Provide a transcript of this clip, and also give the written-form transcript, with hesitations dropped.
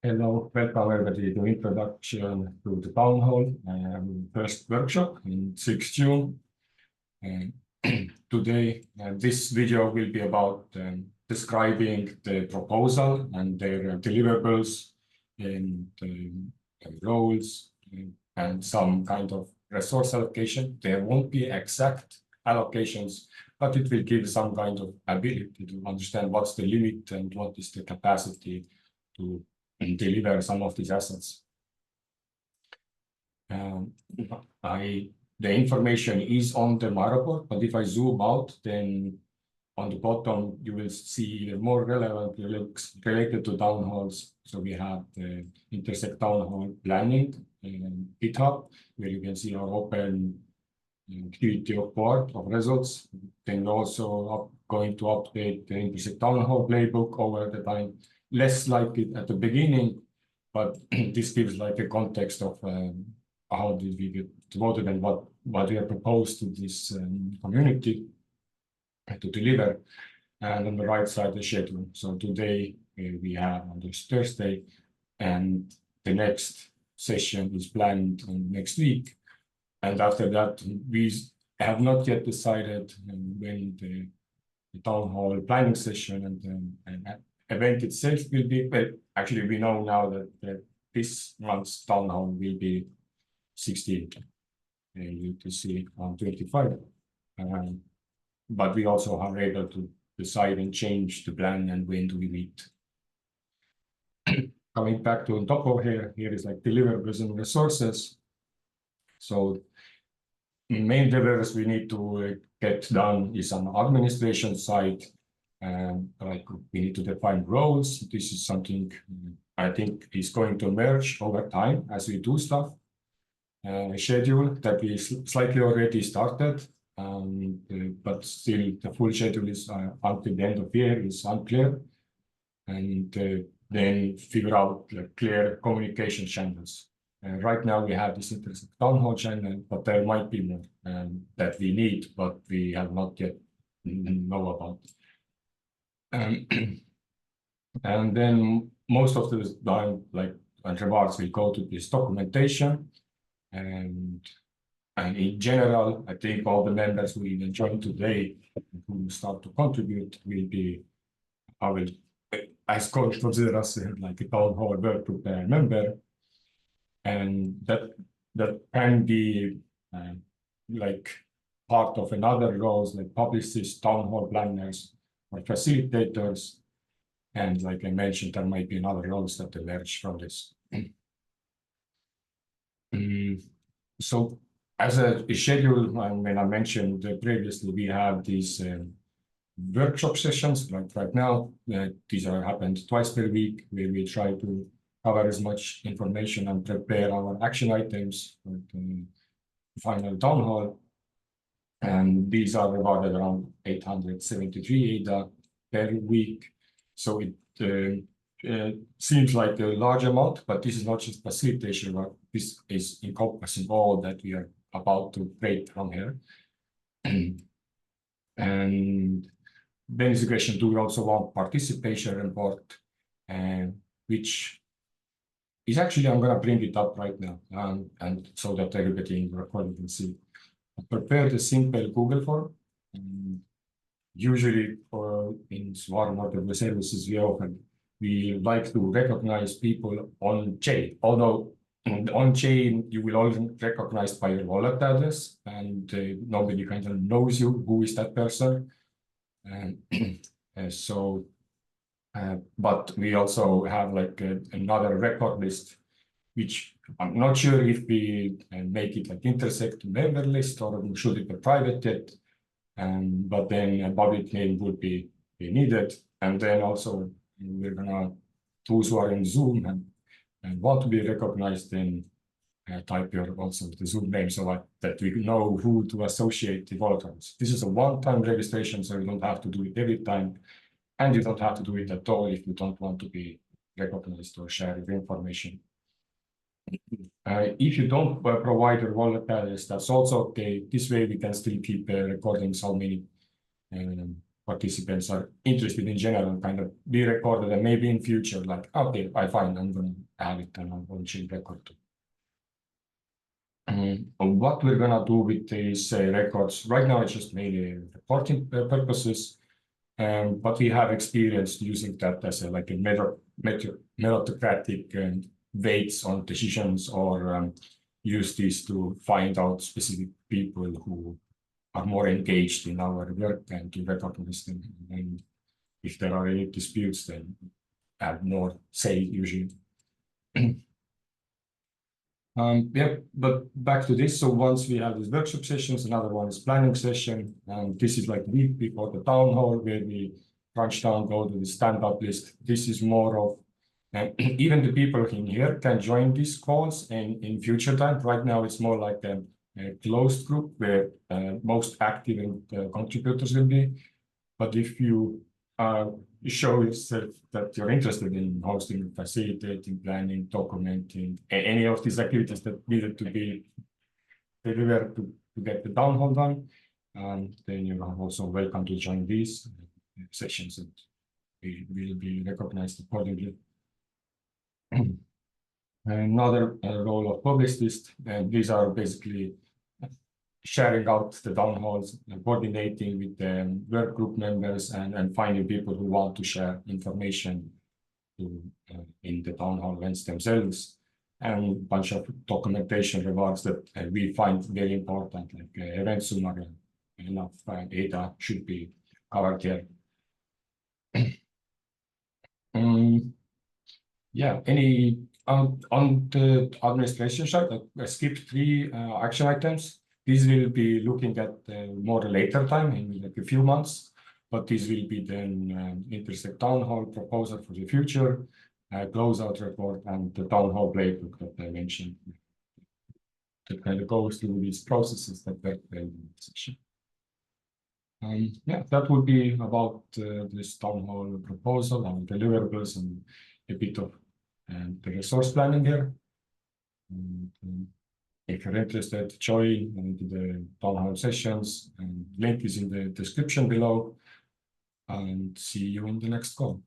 Hello, welcome everybody to introduction to the Townhall first workshop in 6th June. Today, this video will be about describing the proposal and their deliverables and roles and some kind of resource allocation. There won't be exact allocations, but it will give some kind of ability to understand what's the limit and what is the capacity to deliver some of these assets. The information is on the my report, but if I zoom out, then on the bottom you will see more relevant links related to townhalls. So we have the Intersect Townhall planning in GitHub, where you can see our open activity report of results. Then we're also going to update the Intersect Townhall playbook over the time. Less like it at the beginning, but this gives like a context of how did we get voted and what we have proposed to this community to deliver. And on the right side, the schedule. So today we have on this Thursday, and the next session is planned next week. And after that, we have not yet decided when the town hall planning session and event itself will be, but actually we know now that this month's town hall will be 16, you to see on 25. But we also are able to decide and change the plan and when do we meet. Coming back to on top of here is like deliverables and resources. So main deliverables we need to get done is on the administration side. Like we need to define roles. This is something I think is going to emerge over time as we do stuff. Schedule that we slightly already started, but still the full schedule is until the end of the year is unclear. And then figure out like clear communication channels. Right now we have this Intersect Townhall channel, but there might be more that we need, but we have not yet know about. And then most of the time, like rewards will go to this documentation, and in general, I think all the members who will join today who start to contribute will be, I will consider us like a town hall work group member, and that can be like part of another roles like publicists, town hall planners, or facilitators, and like I mentioned, there might be another roles that emerge from this. So as a schedule, when I mentioned previously, we have these workshop sessions. Like right now, these are happened twice per week, where we try to cover as much information and prepare our action items for the final town hall. And these are rewarded around 873 ADA per week. So it seems like a large amount, but this is not just facilitation work. This is encompassing all that we are about to create from here. And then is the question, do we also want participation report, which is actually, I'm going to bring it up right now, and so that everybody in the recording can see. I prepared a simple Google form. Usually in Swarm or the services we offer, we like to recognize people on chain, although on chain you will only recognize by your wallet address, and nobody kind of knows you, who is that person. But we also have like another record list, which I'm not sure if we make it like Intersect member list or should it be private yet. But then a public name would be needed. And then also we're gonna, those who are in Zoom and want to be recognized, then type your also the Zoom name so that we know who to associate the volunteers. This is a one-time registration, so you don't have to do it every time. And you don't have to do it at all if you don't want to be recognized or share your information. If you don't provide your volunteers, that's also okay. This way we can still keep recording so many participants are interested in general kind of be recorded, and maybe in future, like, okay, I find I'm going to have it and I'm going to record too. What we're gonna do with these records right now, it's just mainly reporting purposes, but we have experienced using that as a meritocratic weights on decisions, or use these to find out specific people who are more engaged in our work and to recognize them. And if there are any disputes, then have more say usually. Yeah, but back to this. So once we have these workshop sessions, another one is planning session. And this is like week before the town hall, where we crunch down, go to the stand-up list. This is more of, even the people in here can join these calls and in future time. Right now, it's more like a closed group where most active contributors will be. But if you show yourself that you're interested in hosting, facilitating, planning, documenting, any of these activities that needed to be delivered to get the town hall done, then you're also welcome to join these sessions, and we will be recognized accordingly. Another role of publicist, and these are basically sharing out the town halls, coordinating with the work group members, and finding people who want to share information in the town hall events themselves, and a bunch of documentation rewards that we find very important, like event summary, enough data should be covered here. Yeah, any on the administration side, I skipped 3 action items. These will be looking at more later time in like a few months, but this will be then Intersect Town Hall proposal for the future, closeout report, and the Town Hall playbook that I mentioned. That kind of goes through these processes that were in the session. Yeah, that would be about this Town Hall proposal and deliverables and a bit of the resource planning here. And, if you're interested, join the Town Hall sessions, and link is in the description below, and see you in the next call.